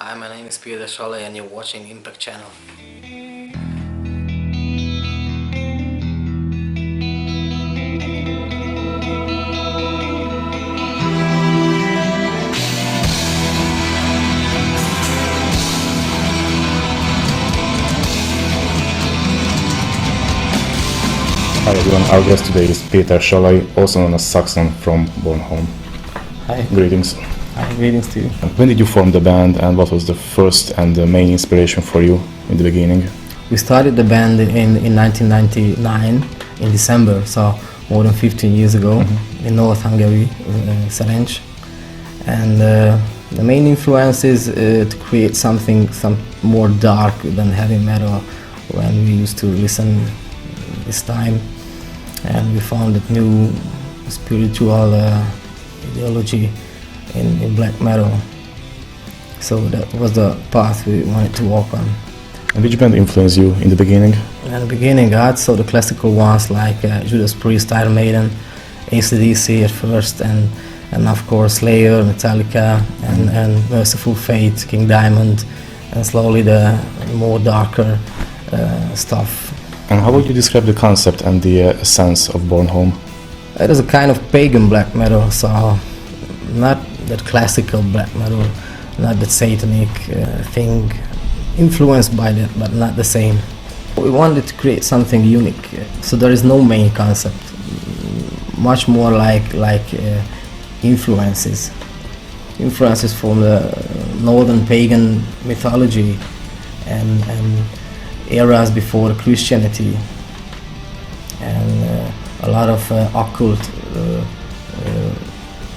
Hi, my name is Péter Sallai and you're watching Impact Channel. Hi everyone, our guest today is Péter Sallai, also known as Sahsnot from Bornholm. Hi. Greetings. Hi, greetings to you. When did you form the band and what was the first and the main inspiration for you in the beginning? We started the band in 1999 in December, so more than 15 years ago in North Hungary, Szerencs. And the main influence is to create something more dark than heavy metal when we used to listen this time. And we found that new spiritual ideology in black metal. So that was the path we wanted to walk on. And which band influenced you in the beginning? In the beginning, I saw the classical ones like Judas Priest, Iron Maiden, AC/DC at first, and of course Slayer, Metallica, and Merciful Fate, King Diamond, and slowly the more darker stuff. And how would you describe the concept and the essence of Bornholm? It is a kind of pagan black metal, so not that classical black metal, not that satanic thing, influenced by that, but not the same. We wanted to create something unique, so there is no main concept, much more like influences from the northern pagan mythology and eras before Christianity, and a lot of occult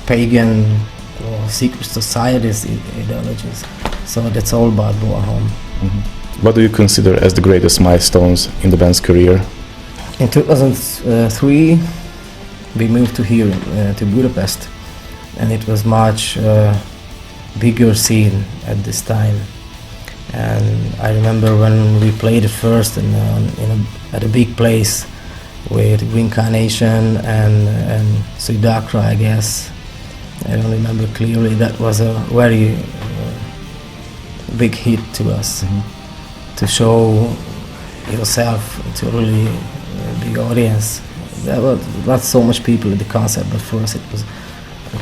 pagan or secret societies ideologies. So that's all about Bornholm. What do you consider as the greatest milestones in the band's career? In 2003 we moved to here, to Budapest, and it was much bigger scene at this time. And I remember when we played it first at a big place with Reincarnation and Sudakra, I guess. I don't remember clearly. That was a very big hit to us, to show yourself to a really big audience. There were not so much people at the concert, but for us it was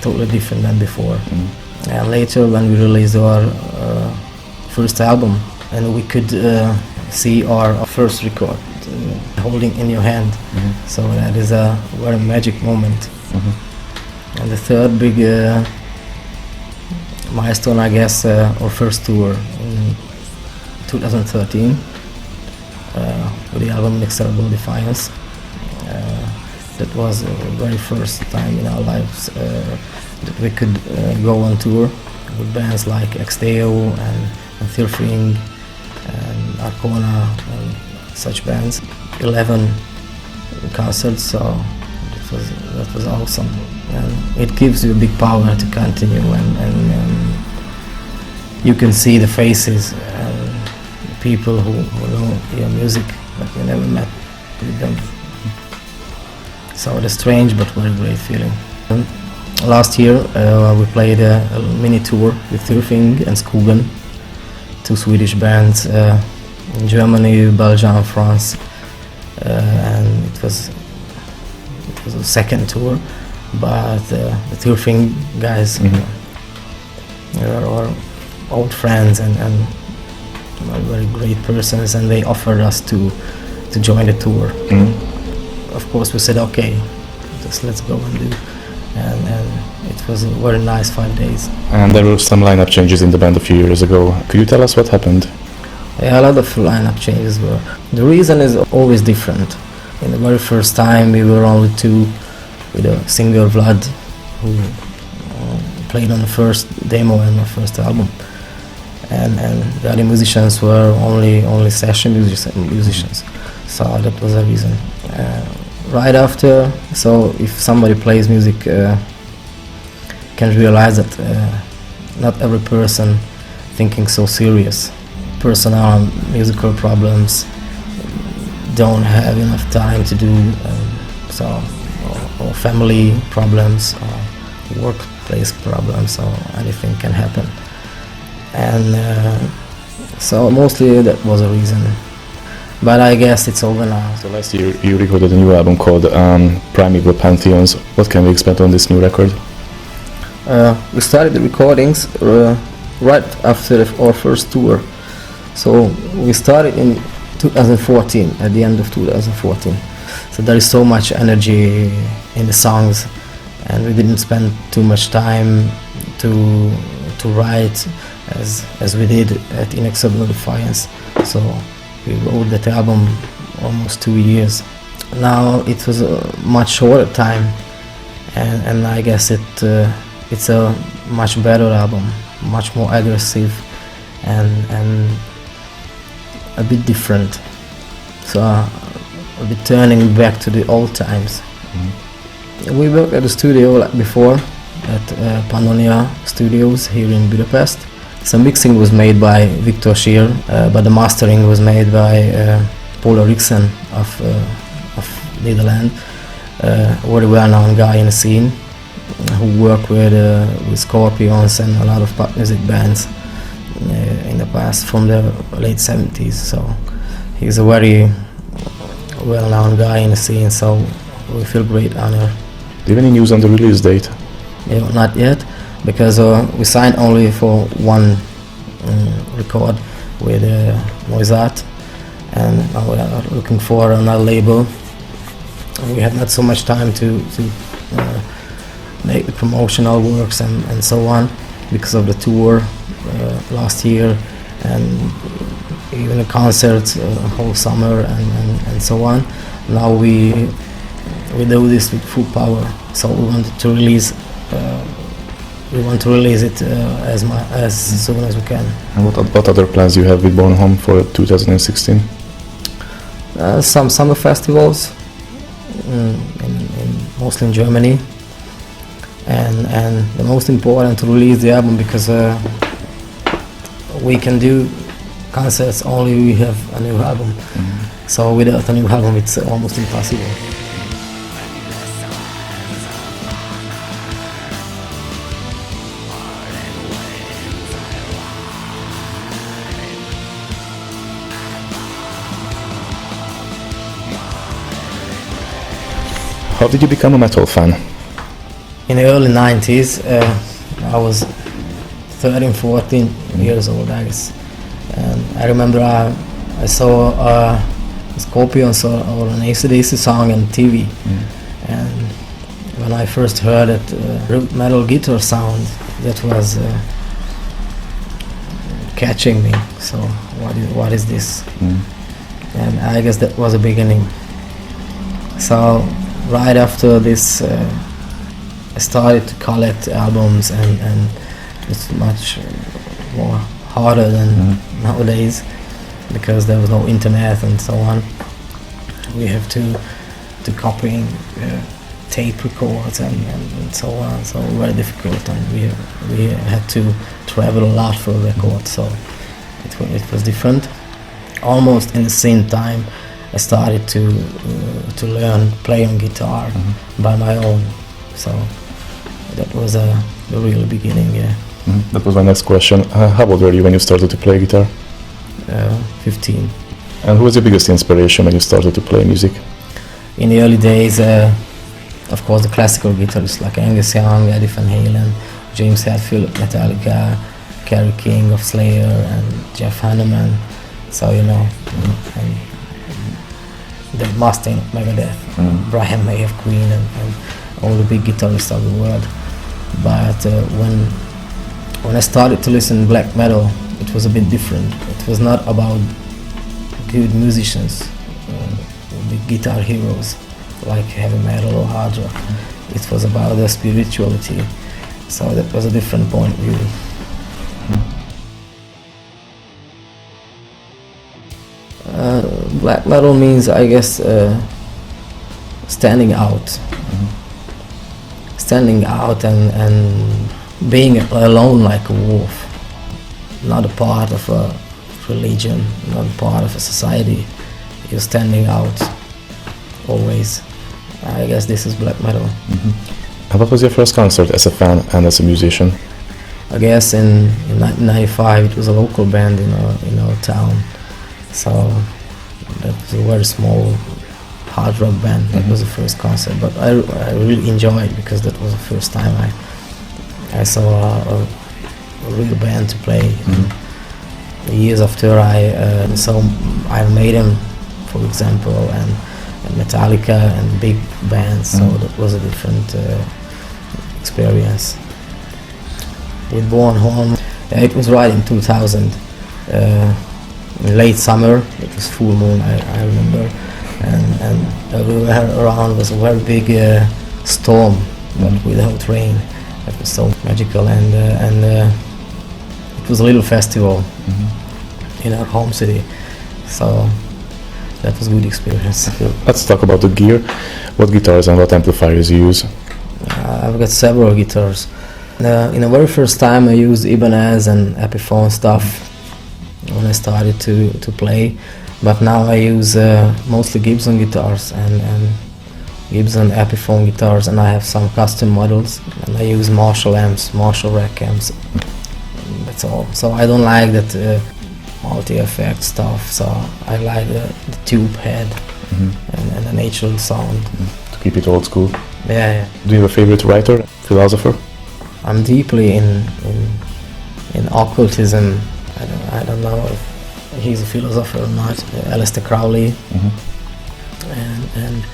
totally different than before. And later when we released our first album, and we could see our first record holding in your hand, so that is a very magic moment. And the third big milestone, I guess, our first tour in 2013 with the album Inexorable Defiance. That was the very first time in our lives that we could go on tour with bands like Exteo and Thirfing and Arcona and such bands. 11 concerts, so that was awesome. And it gives you a big power to continue, and you can see the faces and people who know your music but you never met with them. So it's a strange but very great feeling. Last year we played a mini tour with Thirfing and Skogen, two Swedish bands in Germany, Belgium, France, and it was a second tour. But the Thirfing guys are our old friends and very great persons, and they offered us to join the tour. Of course we said okay, just let's go and do. And it was a very nice 5 days. And there were some lineup changes in the band a few years ago. Could you tell us what happened? Yeah, a lot of lineup changes were. The reason is always different. In the very first time we were only two, with a singer Vlad, who played on the first demo and the first album, and the other musicians were only session musicians. So that was the reason. Right after, so if somebody plays music, can realize that not every person thinking so serious. Personal musical problems, don't have enough time to do, or family problems, or workplace problems, or anything can happen. and so mostly that was a reason. But I guess it's over now. So last year you recorded a new album called Primeval Pantheons. What can we expect on this new record? We started the recordings right after our first tour. So we started in 2014, at the end of 2014. So there is so much energy in the songs, and we didn't spend too much time to write as we did at Inexorable Defiance. So we wrote that album almost 2 years. Now it was a much shorter time, and I guess it's a much better album, much more aggressive and a bit different. So a bit turning back to the old times. Mm-hmm. We worked at the studio like before at Pannonia Studios here in Budapest. Some mixing was made by Victor Scheer, but the mastering was made by Paul Eriksen of Netherlands, a very well-known guy in the scene who worked with Scorpions and a lot of pop music bands in the past from the late 70s. So he's a very well-known guy in the scene, so we feel great honor. Do you have any news on the release date? Yeah, not yet, because we signed only for one record with Moisat, and now we are looking for another label. We had not so much time to make the promotional works and so on because of the tour last year, and even the concerts whole summer and so on. Now we do this with full power, so we want to release it as soon as we can. And what other plans do you have with Bornholm for 2016? Some summer festivals, mostly in Germany, and the most important to release the album, because we can do concerts only we have a new album. Mm-hmm. So without a new album it's almost impossible. How did you become a metal fan? In the early 90s, I was 13, 14 years old, I guess. And I remember I saw Scorpions or an AC/DC song on TV. And when I first heard that root metal guitar sound, that was catching me. So what is this? And I guess that was a beginning. So right after this, I started to collect albums, and it's much more harder than nowadays, because there was no internet and so on. We have to copying tape records and so on, so very difficult, and we had to travel a lot for a record, so it was different. Almost in the same time I started to learn play on guitar by my own, so that was the real beginning. Yeah. That was my next question. How old were you when you started to play guitar? 15. And who was your biggest inspiration when you started to play music? In the early days, of course, the classical guitarists like Angus Young, Eddie Van Halen, James Hetfield of Metallica, Kerry King of Slayer, and Jeff Hanneman. So and Dave Mustaine of Megadeth, Brian May of Queen, and all the big guitarists of the world. But when I started to listen to black metal, it was a bit different. It was not about good musicians, big guitar heroes like heavy metal or hard rock. It was about the spirituality. So that was a different point of view. Black metal means, I guess, standing out. Standing out and being alone like a wolf. Not a part of a religion, not a part of a society. You're standing out always. I guess this is black metal. And what was your first concert as a fan and as a musician? I guess in 1995 it was a local band in our town, so that was a very small hard rock band. That was the first concert, but I really enjoyed it because that was the first time I saw a real band to play. Years after I saw Iron Maiden, for example, and Metallica and big bands, so that was a different experience. With Bornholm, it was right in 2000, in late summer. It was full moon, I remember, and everywhere around was a very big storm, but without rain. That was so magical, and it was a little festival in our home city, so that was a good experience. Let's talk about the gear. What guitars and what amplifiers you use? I've got several guitars. In the very first time I used Ibanez and Epiphone stuff when I started to play, but now I use mostly Gibson guitars and Gibson Epiphone guitars, and I have some custom models, and I use Marshall amps, Marshall rack amps. That's all. So I don't like that multi-effect stuff, so I like the tube head and the natural sound. To keep it old school. Yeah. Do you have a favorite writer, philosopher? I'm deeply in occultism. I don't know if he's a philosopher or not. Aleister Crowley and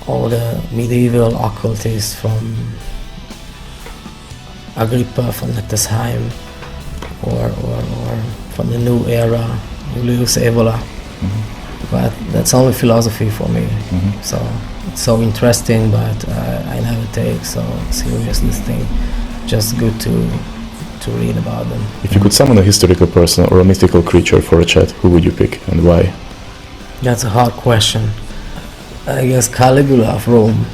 all the medieval occultists from Agrippa von Nettesheim or from the new era, Julius Evola. But that's only philosophy for me. So it's so interesting, but I never take so serious this thing. Just good to read about them. If you could summon a historical person or a mythical creature for a chat, who would you pick and why? That's a hard question. I guess Caligula of Rome,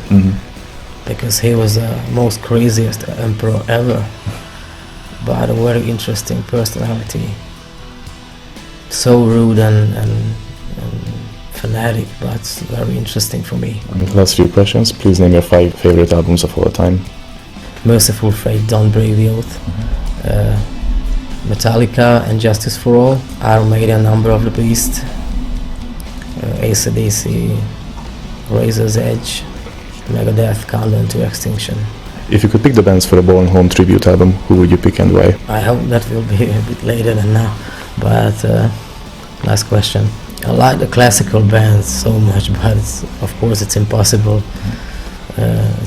because he was the most craziest emperor ever, but a very interesting personality. So rude and fanatic, but very interesting for me. Last few questions. Please name your 5 favorite albums of all time. Merciful Fate, Don't Brave the Oath, Metallica and Justice for All, Iron Maiden, Number of the Beast, AC/DC, Razor's Edge, Megadeth, Countdown to Extinction. If you could pick the bands for a Bornholm tribute album, who would you pick and why? I hope that will be a bit later than now, but last question. I like the classical bands so much, but of course it's impossible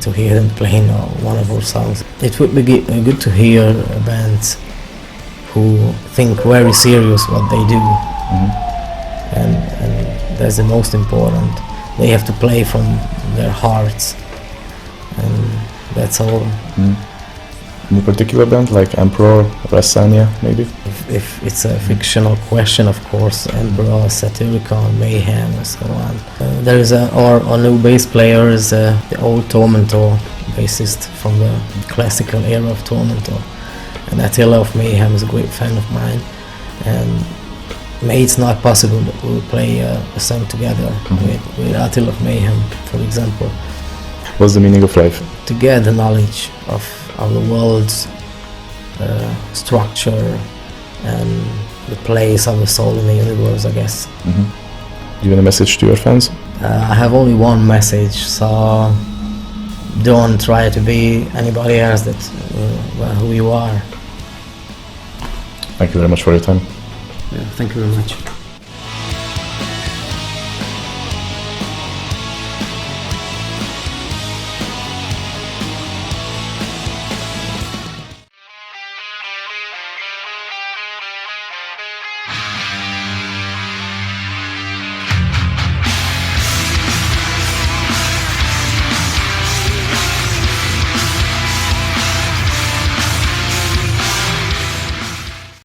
to hear them playing one of our songs. It would be good to hear bands who think very serious what they do, and that's the most important. They have to play from their hearts, and that's all. Any particular band, like Emperor, Rassania, maybe? If it's a fictional question, of course, Emperor, Satyricon, Mayhem, and so on. There is our new bass player is the old Tormentor bassist from the classical era of Tormentor, and Attila of Mayhem is a great fan of mine, and maybe it's not possible that we'll play a song together with Attila of Mayhem, for example. What's the meaning of life? To get the knowledge of the world's structure and the place of the soul in the universe, I guess. Do you have a message to your fans? I have only one message, so don't try to be anybody else that who you are. Thank you very much for your time. Yeah, thank you very much.